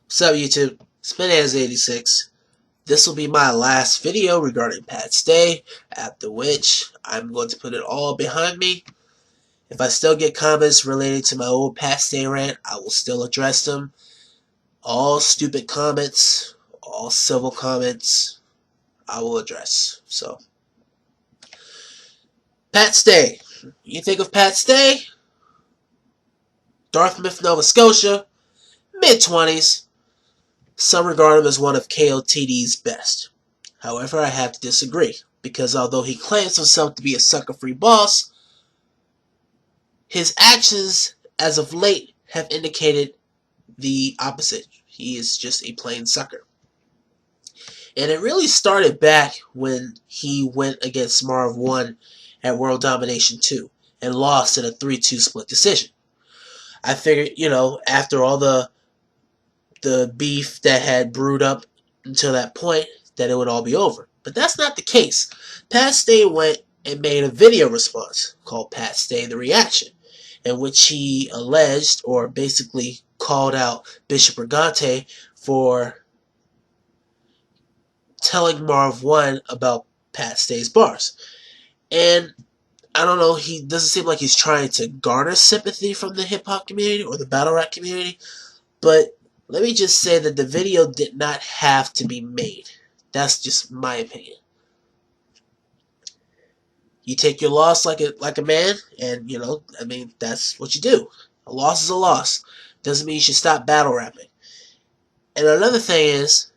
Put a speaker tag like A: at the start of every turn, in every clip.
A: What's up, YouTube? Spinaz86. This will be my last video regarding Pat Stay, after which I'm going to put it all behind me. If I still get comments related to my old Pat Stay rant, I will still address them. All stupid comments, all civil comments, I will address. So, Pat Stay. You think of Pat Stay? Dartmouth, Nova Scotia, mid-20s. Some regard him as one of KOTD's best. However, I have to disagree, because although he claims himself to be a sucker-free boss, his actions as of late have indicated the opposite. He is just a plain sucker. And it really started back when he went against Marv One at World Domination 2 and lost in a 3-2 split decision. I figured, after all the beef that had brewed up until that point, that it would all be over. But that's not the case. Pat Stay went and made a video response called Pat Stay the Reaction, in which he alleged, or basically called out, Bishop Brigante for telling Marv One about Pat Stay's bars. And I don't know, he doesn't seem like he's trying to garner sympathy from the hip-hop community or the battle rap community, but let me just say that the video did not have to be made. That's just my opinion. You take your loss like a man, and that's what you do. A loss is a loss. Doesn't mean you should stop battle rapping. And another thing is,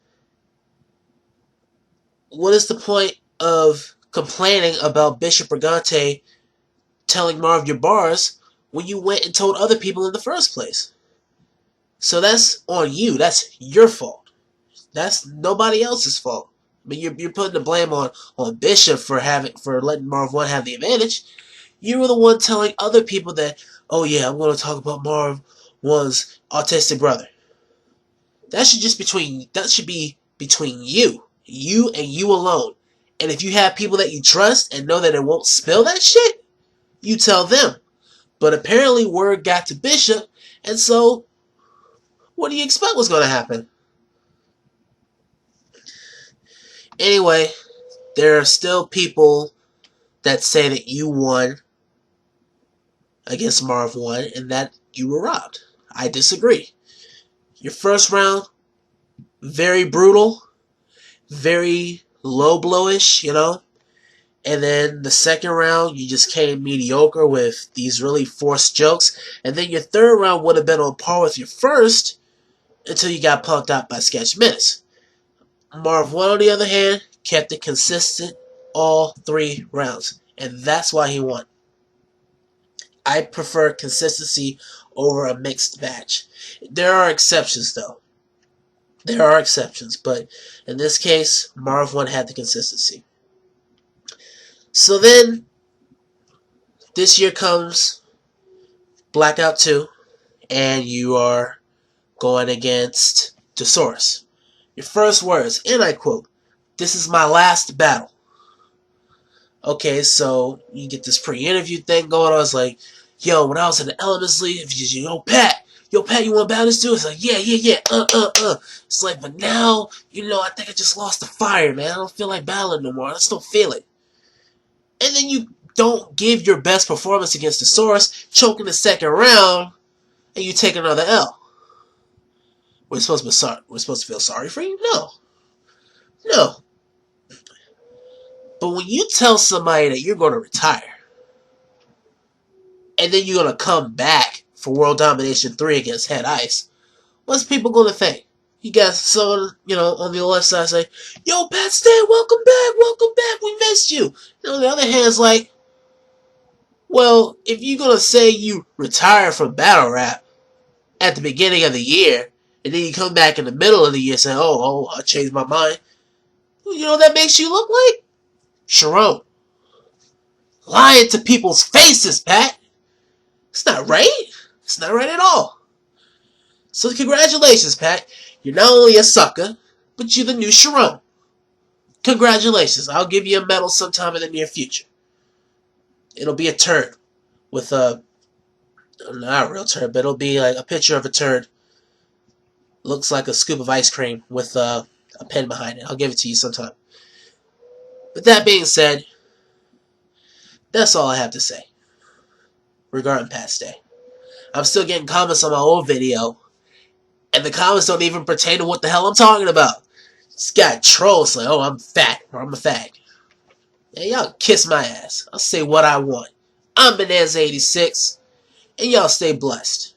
A: what is the point of complaining about Bishop Brigante telling Marv your bars when you went and told other people in the first place? So that's on you. That's your fault. That's nobody else's fault. I mean, you're putting the blame on Bishop for letting Marv One have the advantage. You were the one telling other people that, oh yeah, I'm going to talk about Marv One's autistic brother. That should be between you and you alone. And if you have people that you trust and know that it won't spill that shit, you tell them. But apparently word got to Bishop, and so what do you expect was going to happen? Anyway, there are still people that say that you won against Marv One and that you were robbed. I disagree. Your first round, very brutal, very low blowish, and then the second round, you just came mediocre with these really forced jokes, and then your third round would have been on par with your first until you got punked out by Sketch Menace. Marv One, on the other hand, kept it consistent all 3 rounds, and that's why he won. I prefer consistency over a mixed match. There are exceptions, though. There are exceptions, but in this case, Marv One had the consistency. So then, this year comes Blackout 2, and you are going against Desaurus. Your first words, and I quote, "This is my last battle." Okay, so you get this pre-interview thing going on. It's like, yo, when I was in the Elements League, if you Pat, you want to battle this dude? It's like, yeah. It's like, but now, I think I just lost the fire, man. I don't feel like battling no more. I just don't feel it. And then you don't give your best performance against Desaurus, choke in the second round, and you take another L. We're supposed to be sorry. We're supposed to feel sorry for you? No. But when you tell somebody that you're going to retire, and then you're going to come back for World Domination 3 against Head Ice, what's people going to think? You got someone, on the left side say, yo, Pat Stay, welcome back, we missed you. And on the other hand, it's like, well, if you're going to say you retire from battle rap at the beginning of the year, and then you come back in the middle of the year saying, oh, I changed my mind, that makes you look like? Charron. Lying to people's faces, Pat. It's not right. It's not right at all. So congratulations, Pat. You're not only a sucker, but you're the new Charron. Congratulations. I'll give you a medal sometime in the near future. It'll be a turd with not a real turd, but it'll be like a picture of a turd Looks like a scoop of ice cream with a pen behind it. I'll give it to you sometime. But that being said, that's all I have to say regarding Pat's Day. I'm still getting comments on my old video, and the comments don't even pertain to what the hell I'm talking about. This guy trolls like, oh, I'm fat, or I'm a fag. Yeah, y'all kiss my ass. I'll say what I want. I'm Bonanza86, and y'all stay blessed.